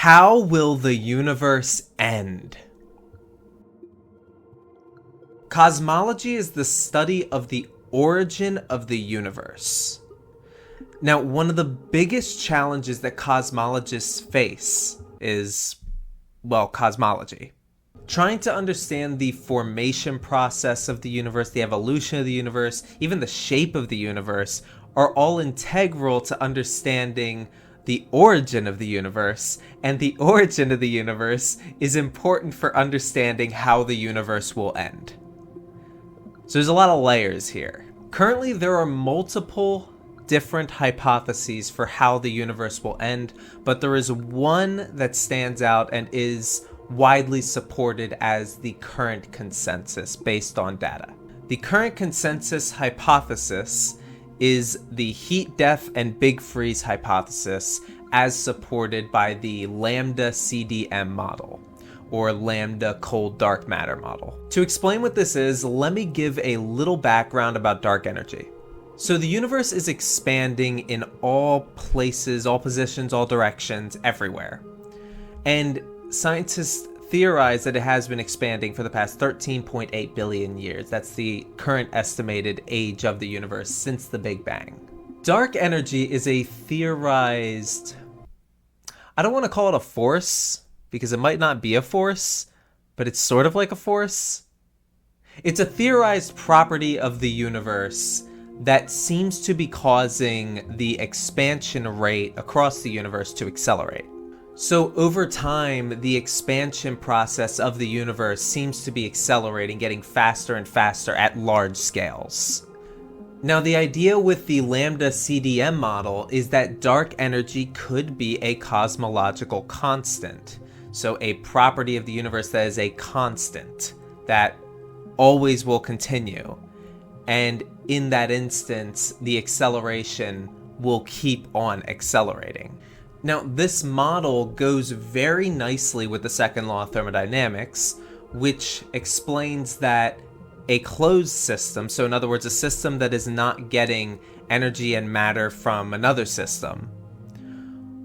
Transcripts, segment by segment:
How will the universe end? Cosmology is the study of the origin of the universe. Now, one of the biggest challenges that cosmologists face is, well, cosmology. Trying to understand the formation process of the universe, the evolution of the universe, even the shape of the universe, are all integral to understanding the origin of the universe, and the origin of the universe is important for understanding how the universe will end. So there's a lot of layers here. Currently, there are multiple different hypotheses for how the universe will end, but there is one that stands out and is widely supported as the current consensus based on data. The current consensus hypothesis is the heat death and big freeze hypothesis as supported by the lambda CDM model, or lambda cold dark matter model. To explain what this is, let me give a little background about dark energy. So the universe is expanding in all places, all positions, all directions, everywhere. And scientists theorize that it has been expanding for the past 13.8 billion years. That's the current estimated age of the universe since the Big Bang. Dark energy is a theorized, I don't want to call it a force, because it might not be a force, but it's sort of like a force. It's a theorized property of the universe that seems to be causing the expansion rate across the universe to accelerate. So over time, the expansion process of the universe seems to be accelerating, getting faster and faster at large scales. Now, the idea with the lambda CDM model is that dark energy could be a cosmological constant. So a property of the universe that is a constant, that always will continue. And in that instance, the acceleration will keep on accelerating. Now, this model goes very nicely with the second law of thermodynamics, which explains that a closed system, so in other words, a system that is not getting energy and matter from another system,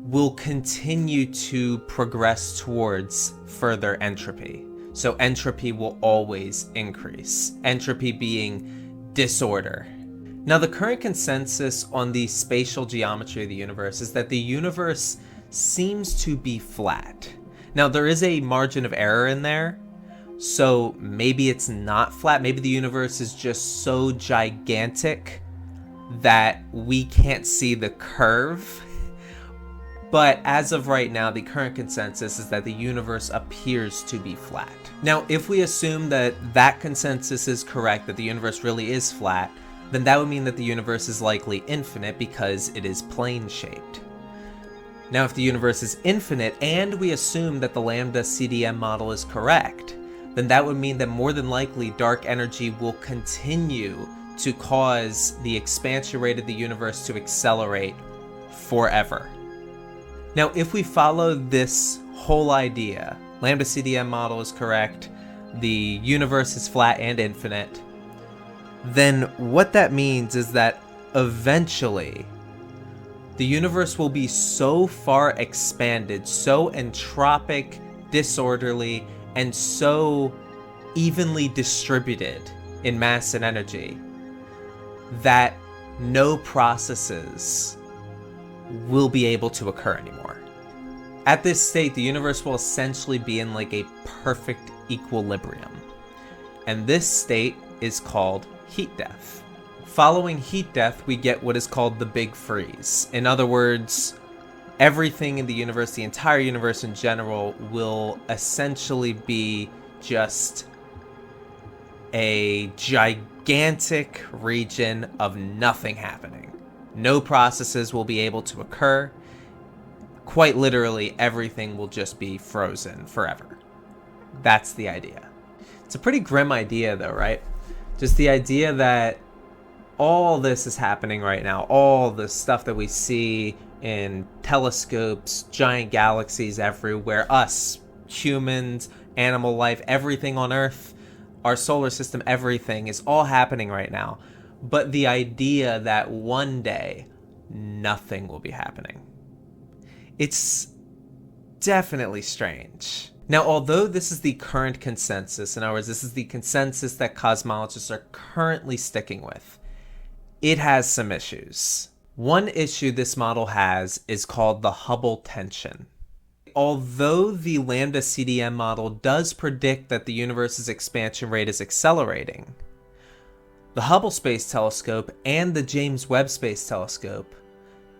will continue to progress towards further entropy. So entropy will always increase, entropy being disorder. Now, the current consensus on the spatial geometry of the universe is that the universe seems to be flat. Now, there is a margin of error in there, so maybe it's not flat. Maybe the universe is just so gigantic that we can't see the curve. But as of right now, the current consensus is that the universe appears to be flat. Now, if we assume that that consensus is correct, that the universe really is flat, then that would mean that the universe is likely infinite because it is plane-shaped. Now, if the universe is infinite and we assume that the lambda CDM model is correct, then that would mean that more than likely dark energy will continue to cause the expansion rate of the universe to accelerate forever. Now, if we follow this whole idea, lambda CDM model is correct, the universe is flat and infinite, then what that means is that eventually the universe will be so far expanded, so entropic, disorderly, and so evenly distributed in mass and energy that no processes will be able to occur anymore. At this state, the universe will essentially be in like a perfect equilibrium. And this state is called heat death. Following heat death, we get what is called the big freeze. In other words, everything in the universe, the entire universe in general, will essentially be just a gigantic region of nothing happening. No processes will be able to occur. Quite literally, everything will just be frozen forever. That's the idea. It's a pretty grim idea though, right? Just the idea that all this is happening right now, all the stuff that we see in telescopes, giant galaxies everywhere, us, humans, animal life, everything on Earth, our solar system, everything is all happening right now. But the idea that one day nothing will be happening. It's definitely strange. Now, although this is the current consensus, in other words, this is the consensus that cosmologists are currently sticking with, it has some issues. One issue this model has is called the Hubble tension. Although the lambda CDM model does predict that the universe's expansion rate is accelerating, the Hubble Space Telescope and the James Webb Space Telescope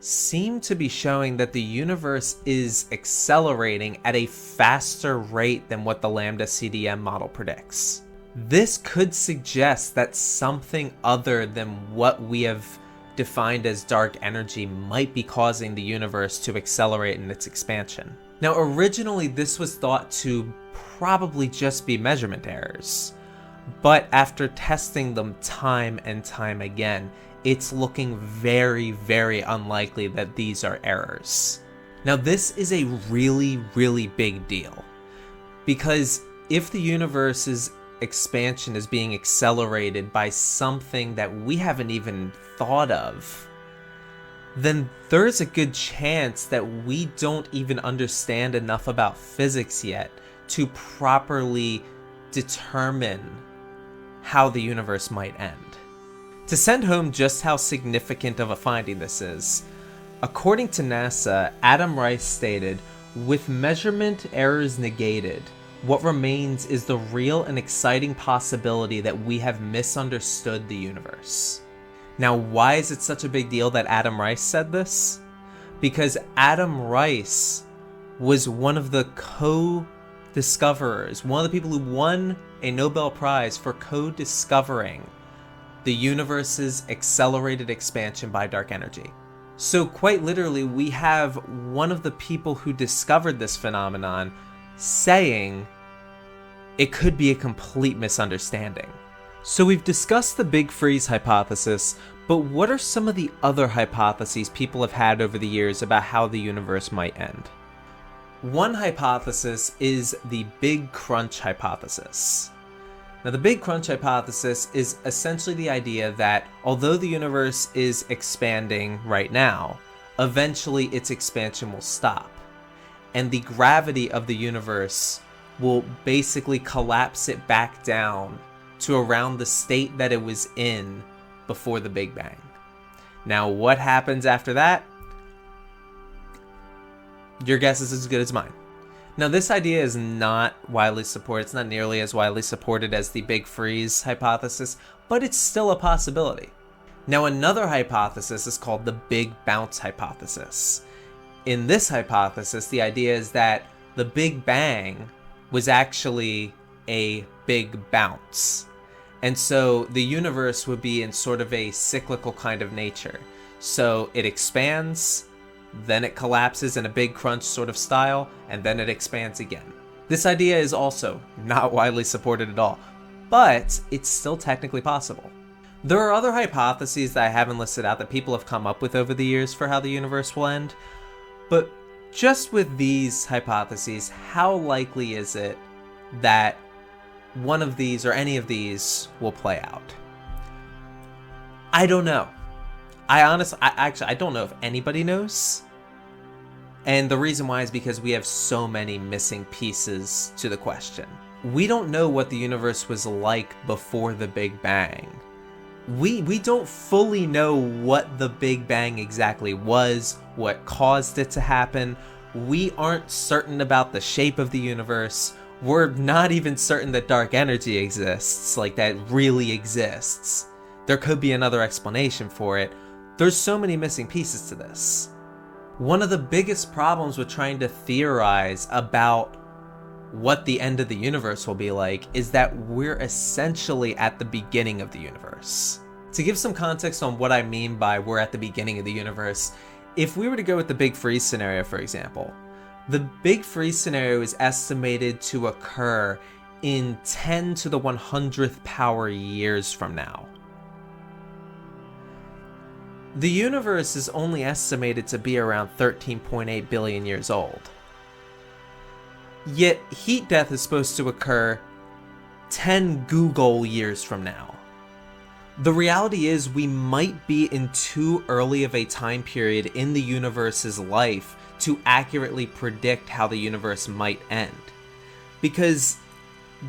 seem to be showing that the universe is accelerating at a faster rate than what the lambda CDM model predicts. This could suggest that something other than what we have defined as dark energy might be causing the universe to accelerate in its expansion. Now, originally this was thought to probably just be measurement errors, but after testing them time and time again, it's looking very, very unlikely that these are errors. Now, this is a really, really big deal, because if the universe's expansion is being accelerated by something that we haven't even thought of, then there's a good chance that we don't even understand enough about physics yet to properly determine how the universe might end. To send home just how significant of a finding this is, according to NASA, Adam Rice stated, "With measurement errors negated, what remains is the real and exciting possibility that we have misunderstood the universe." Now, why is it such a big deal that Adam Rice said this? Because Adam Rice was one of the co-discoverers, one of the people who won a Nobel Prize for co-discovering the universe's accelerated expansion by dark energy. So quite literally, we have one of the people who discovered this phenomenon saying it could be a complete misunderstanding. So we've discussed the Big Freeze hypothesis, but what are some of the other hypotheses people have had over the years about how the universe might end? One hypothesis is the Big Crunch hypothesis. Now, the Big Crunch hypothesis is essentially the idea that although the universe is expanding right now, eventually its expansion will stop, and the gravity of the universe will basically collapse it back down to around the state that it was in before the Big Bang. Now, what happens after that? Your guess is as good as mine. Now, this idea is not widely supported. It's not nearly as widely supported as the Big Freeze hypothesis, but it's still a possibility. Now, another hypothesis is called the Big Bounce hypothesis. In this hypothesis, the idea is that the Big Bang was actually a big bounce. And so the universe would be in sort of a cyclical kind of nature. So it expands, then it collapses in a big crunch sort of style, and then it expands again. This idea is also not widely supported at all, but it's still technically possible. There are other hypotheses that I haven't listed out that people have come up with over the years for how the universe will end, but just with these hypotheses, how likely is it that one of these or any of these will play out? I don't know. I don't know if anybody knows. And the reason why is because we have so many missing pieces to the question. We don't know what the universe was like before the Big Bang. We don't fully know what the Big Bang exactly was, what caused it to happen. We aren't certain about the shape of the universe. We're not even certain that dark energy exists, like that really exists. There could be another explanation for it. There's so many missing pieces to this. One of the biggest problems with trying to theorize about what the end of the universe will be like is that we're essentially at the beginning of the universe. To give some context on what I mean by we're at the beginning of the universe, if we were to go with the Big Freeze scenario, for example, the Big Freeze scenario is estimated to occur in 10 to the 100th power years from now. The universe is only estimated to be around 13.8 billion years old. Yet heat death is supposed to occur 10 googol years from now. The reality is we might be in too early of a time period in the universe's life to accurately predict how the universe might end. Because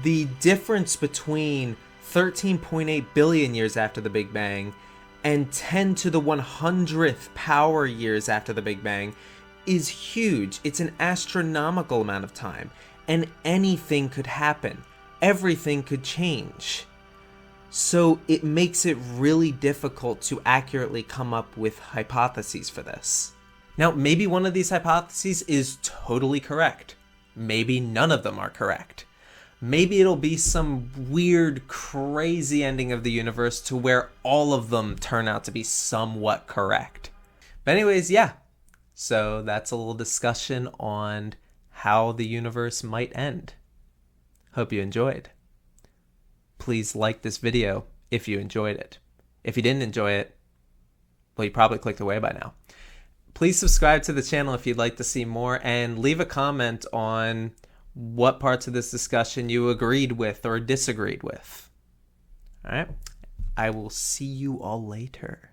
the difference between 13.8 billion years after the Big Bang and 10 to the 100th power years after the Big Bang is huge. It's an astronomical amount of time, and anything could happen. Everything could change. So it makes it really difficult to accurately come up with hypotheses for this. Now, maybe one of these hypotheses is totally correct. Maybe none of them are correct. Maybe it'll be some weird, crazy ending of the universe to where all of them turn out to be somewhat correct. But anyways, yeah. So that's a little discussion on how the universe might end. Hope you enjoyed. Please like this video if you enjoyed it. If you didn't enjoy it, well, you probably clicked away by now. Please subscribe to the channel if you'd like to see more, and leave a comment on what parts of this discussion you agreed with or disagreed with. All right. I will see you all later.